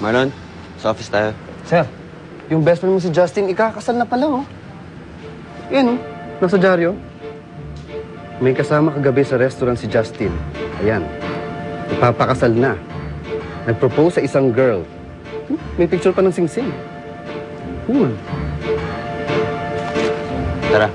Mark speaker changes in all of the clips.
Speaker 1: Marlon, sa office tayo.
Speaker 2: Sir, yung best friend mo si Justin, ikakasal na pala, oh. Yan, oh. Nasa dyaryo. May kasama kagabi sa restaurant si Justin. Ayan. Ipapakasal na. Nag-propose sa isang girl. May picture pa ng sing-sing. Cool.
Speaker 1: Tara.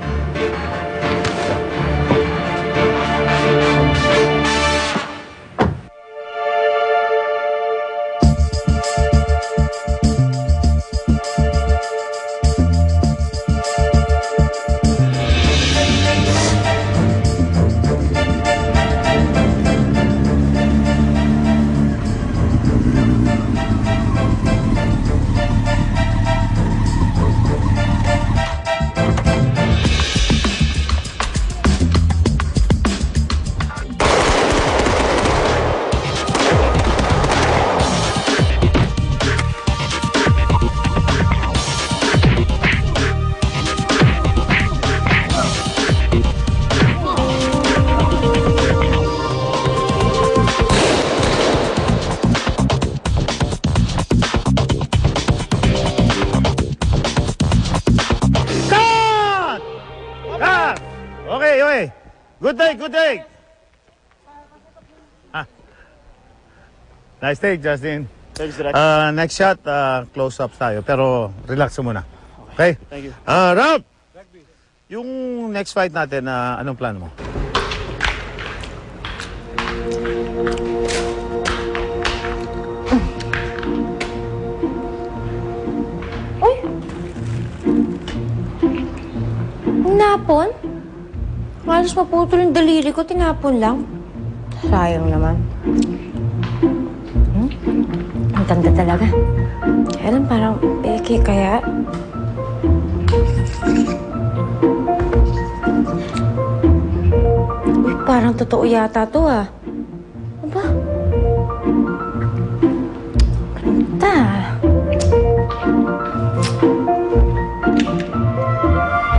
Speaker 3: Okay. Good take. Nice take, Justin.
Speaker 4: Thanks, Direk.
Speaker 3: Next shot, close-ups tayo. Pero relax muna. Okay?
Speaker 4: Thank you.
Speaker 3: Rob! Yung next fight natin, anong plan mo?
Speaker 5: Uy! Napon? Halos maputol yung daliri ko, tinapon lang. Sayang naman. Ang tanda talaga. Kaya lang parang peke, kaya... Uy, parang totoo yata to, ah. Ano ba? Ganda.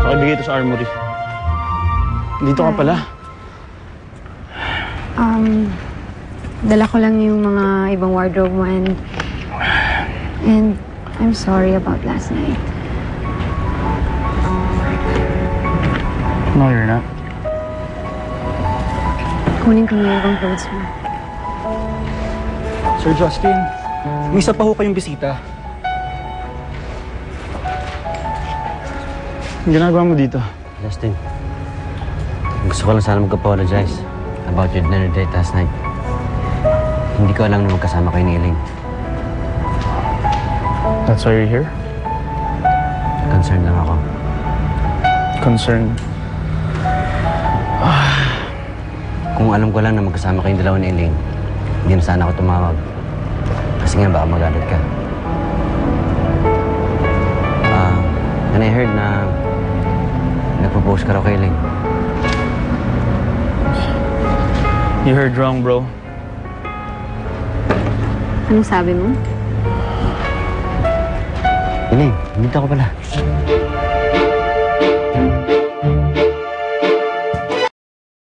Speaker 4: Pakibigay ito sa armory. Dito ka pala.
Speaker 6: Dala ko lang yung mga ibang wardrobe mo and I'm sorry about last night.
Speaker 4: No, you're not.
Speaker 6: Kunin ko yung ibang clothes mo.
Speaker 4: Sir Justin, may isa pa ho kayong bisita. Ang ginagawa mo dito?
Speaker 1: Justin, gusto ko lang sana mag-apologize about your dinner date last night. Hindi ko alam na magkasama kayo ni Elaine.
Speaker 4: That's why you're here?
Speaker 1: Concerned lang ako.
Speaker 4: Concerned?
Speaker 1: Kung alam ko lang na magkasama kayong dalawa ni Elaine, hindi na sana ako tumawag. Kasi nga baka magalit ka. And I heard na nag-propose ka raw kay Elaine.
Speaker 4: You heard wrong, bro.
Speaker 6: Anong sabi mo?
Speaker 1: Elaine, dito ako pala.